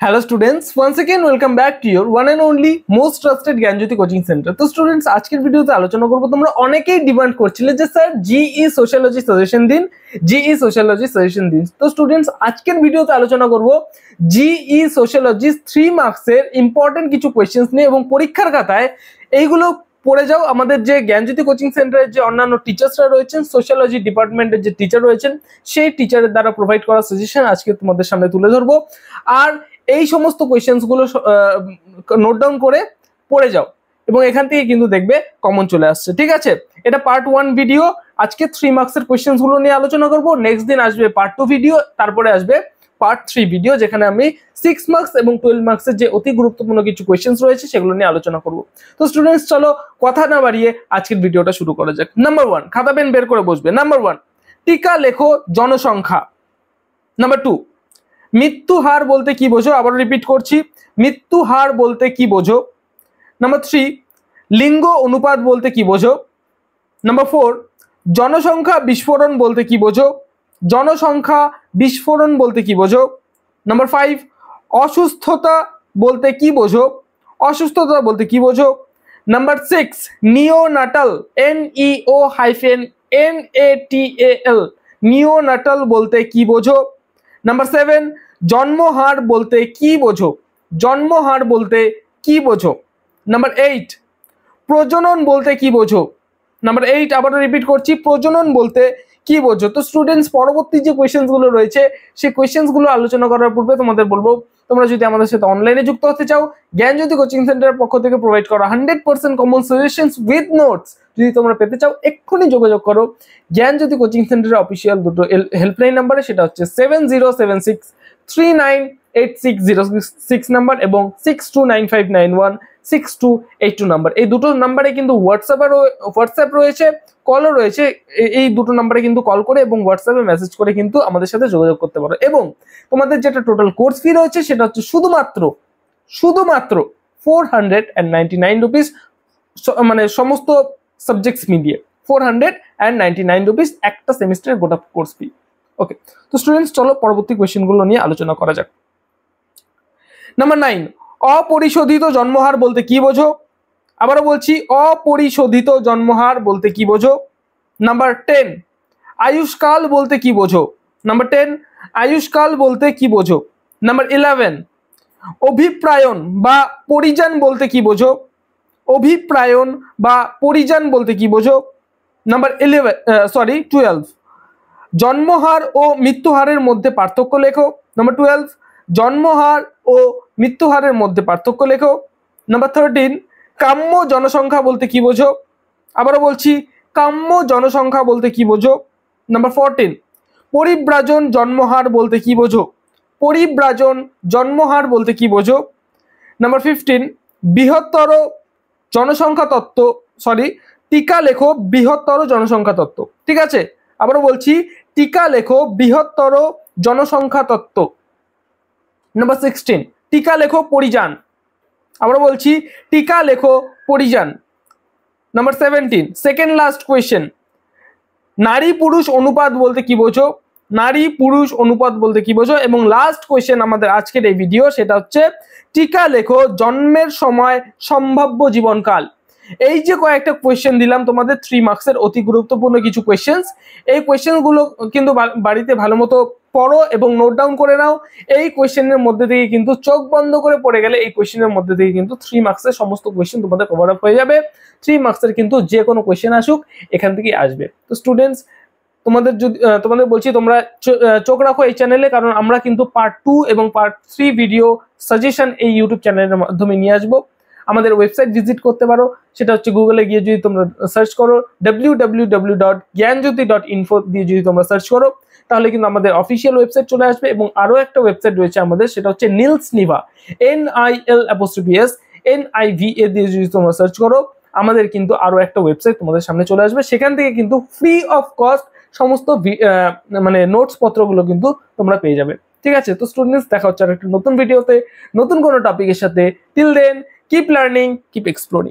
Hello students, once again welcome back to your one and only most trusted Gyanjyoti coaching centre. তো students আজকের ভিডিওতে আলোচনা করব, তোমরা অনেকেই ডিমান্ড করছিলে যে স্যার জিই সোশ্যালজি সাজেশন দিন, জিই সোশ্যালজি সাজেশন দিন। তো স্টুডেন্টস আজকের ভিডিওতে আলোচনা করব জিই সোশ্যালজি 3 মার্কসের ইম্পর্টেন্ট কিছু কোশ্চেন্স নিয়ে, এবং পরীক্ষার খাতায় এইগুলো পড়ে যাও। আমাদের যে জ্ঞানজ্যোতি কোচিং সেন্টারের যে অন্যান্য টিচার্সরা রয়েছেন, সোশ্যালজি ডিপার্টমেন্টের যে টিচার রয়েছেন, সেই টিচারের দ্বারা প্রোভাইড করা সাজেশন আজকে তোমাদের সামনে তুলে ধরবো। আর এই সমস্ত কোয়েশ্চেন্স গুলো নোট ডাউন করে পড়ে যাও, এবং এখান থেকে কিন্তু দেখবে কমন চলে আসছে। ঠিক আছে, এটা পার্ট 1 ভিডিও। আজকে 3 মার্কসের কোয়েশ্চেন্স গুলো নিয়ে আলোচনা করব। নেক্সট দিন আসবে পার্ট 2 ভিডিও, তারপরে আসবে পার্ট 3 ভিডিও, যেখানে আমি 6 মার্কস এবং 12 মার্কসের যে অতি গুরুত্বপূর্ণ কিছু কোয়েশ্চেন্স রয়েছে সেগুলো নিয়ে আলোচনা করব। তো স্টুডেন্টস চলো কথা না বাড়িয়ে আজকের ভিডিওটা শুরু করা যাক। নাম্বার 1, খাতা পেন বের করে বসবে। নাম্বার 1, টিকা লেখো জনসংখ্যা। নাম্বার 2, মৃত্যু হার বলতে কি বোঝো? আবার রিপিট করছি, মৃত্যু হার বলতে কি বোঝো? নাম্বার 3, লিঙ্গ অনুপাত বলতে কি বোঝো? নাম্বার 4, জনসংখ্যা বিস্ফোরণ বলতে কি বোঝো? জনসংখ্যা বিস্ফোরণ বলতে কি বোঝো? নাম্বার 5, অসুস্থতা বলতে কি বোঝো? অসুস্থতা বলতে কি বোঝো? নাম্বার 6, নিওনাটাল, NEO-NATAL, নিওনাটাল বলতে কি বোঝো? নাম্বার 7, জন্মহার বলতে কি বোঝো? জন্মহার বলতে কি বোঝো? নাম্বার 8, প্রজনন বলতে কি বোঝো? নাম্বার 8, আবার রিপিট করছি, প্রজনন বলতে কি বোঝো? তো স্টুডেন্টস পরবর্তী যে কোয়েশ্চেন্স গুলো রয়েছে সেই কোয়েশ্চেন্স গুলো আলোচনা করার পূর্বে তোমাদের বলবো, তোমরা যদি আমাদের সাথে অনলাইনে যুক্ত হতে চাও, জ্ঞানজ্যোতি কোচিং সেন্টারের পক্ষ থেকে প্রোভাইড করা 100% কমন সাজেশনস উইথ নোটস যদি তোমরা পেতে চাও, এক্ষুনি যোগাযোগ করো জ্ঞানজ্যোতি কোচিং সেন্টারের অফিসিয়াল দুটো হেল্পলাইন নাম্বারে। সেটা হচ্ছে 7076398606 নাম্বার এবং 6295916282 নাম্বার। এই দুটো নাম্বারে কিন্তু হোয়াটসঅ্যাপ রয়েছে, কলও রয়েছে। এই দুটো নাম্বারে কিন্তু কল করে এবং হোয়াটসঅ্যাপে মেসেজ করে কিন্তু আমাদের সাথে যোগাযোগ করতে পারো। এবং তোমাদের যেটা টোটাল কোর্স ফি রয়েছে সেটা হচ্ছে শুধুমাত্র 499 রুপিস, মানে সমস্ত সাবজেক্টস মিলিয়ে 499 রুপিস একটা সেমিস্টারের গোটা কোর্স ফি। ওকে, তো স্টুডেন্টস চলো পরবর্তী কোয়েশ্চেনগুলো নিয়ে আলোচনা করা যাক। নাম্বার 9, অপরিশোধিত জন্মহার বলতে কি বোঝো? আবারও বলছি, অপরিশোধিত জন্মহার বলতে কি বোঝো? নাম্বার 10, আয়ুষ্কাল বলতে কি বোঝো? নাম্বার 10, আয়ুষ্কাল বলতে কি বোঝো? নাম্বার 11, অভিপ্রায়ন বা পরিযান বলতে কি বোঝো? অভিপ্রায়ন বা পরিযান বলতে কি বোঝো? নাম্বার 12, জন্মহার ও মৃত্যুহারের মধ্যে পার্থক্য লেখো। নাম্বার 12, জন্মহার ও মৃত্যুহারের মধ্যে পার্থক্য লেখো। নাম্বার 13, কাম্য জনসংখ্যা বলতে কি বোঝো? আবারও বলছি, কাম্য জনসংখ্যা বলতে কি বোঝো? নাম্বার 14, পরিব্রাজন জন্মহার বলতে কি বোঝো? পরিব্রাজন জন্মহার বলতে কি বোঝো? নাম্বার 15, বৃহত্তর জনসংখ্যা তত্ত্ব, টিকা লেখো বৃহত্তর জনসংখ্যা তত্ত্ব। ঠিক আছে, আবারও বলছি, টিকা লেখো বৃহত্তর জনসংখ্যা তত্ত্ব। নাম্বার 16, টিকা লেখো পরিযান। আবারও বলছি, টিকা লেখো পরিযান। নাম্বার 17, সেকেন্ড লাস্ট কোয়েশ্চেন, নারী পুরুষ অনুপাত বলতে কি বোঝো? নারী পুরুষ অনুপাত বলতে কি বোঝো? এবং লাস্ট কোয়েশ্চেন আমাদের আজকের এই ভিডিও, সেটা হচ্ছে টিকা লেখো জন্মের সময় সম্ভাব্য জীবনকাল। এই যে কয়েকটা কোয়েশ্চেন দিলাম তোমাদের 3 মার্কসের অতি গুরুত্বপূর্ণ কিছু কোয়েশ্চেন্স, এই কোয়েশ্চেনগুলো কিন্তু বাড়িতে ভালো মতো পড়ো এবং নোট ডাউন করে নাও। এই কোয়েশ্চেনের মধ্যে থেকে কিন্তু চোখ বন্ধ করে পড়ে গেলে এই কোয়েশ্চেনের মধ্যে থেকে কিন্তু 3 মার্কসের সমস্ত কোয়েশ্চেন তোমাদের কভার আপ হয়ে যাবে। 3 মার্কসের কিন্তু যে কোনো কোয়েশ্চেন আসুক এখান থেকেই আসবে। তো স্টুডেন্টস তোমাদের বলছি, তোমরা চোখ রাখো এই চ্যানেলে, কারণ আমরা কিন্তু পার্ট 2 এবং পার্ট 3 ভিডিও সাজেশন এই ইউটিউব চ্যানেলের মাধ্যমে নিয়ে আসবো। আমাদের ওয়েবসাইট ভিজিট করতে পারো, সেটা হচ্ছে গুগলে গিয়ে যদি তোমরা সার্চ করো www.gyanjyoti.info দিয়ে যদি তোমরা সার্চ করো, তাহলে কিন্তু আমাদের অফিসিয়াল ওয়েবসাইট চলে আসবে। এবং আরো একটা ওয়েবসাইট রয়েছে আমাদের, সেটা হচ্ছে NILSNIVA, NIL'NIVA দিয়ে যদি তোমরা সার্চ করো, আমাদের কিন্তু আরো একটা ওয়েবসাইট তোমাদের সামনে চলে আসবে। সেখান থেকে কিন্তু ফ্রি অফ কস্ট সমস্ত মানে নোটস পত্রগুলো কিন্তু তোমরা পেয়ে যাবে। ঠিক আছে, তো স্টুডেন্টস দেখা হচ্ছে আর একটা নতুন ভিডিওতে নতুন কোনো টপিকের সাথে। Till then, keep learning, keep exploring.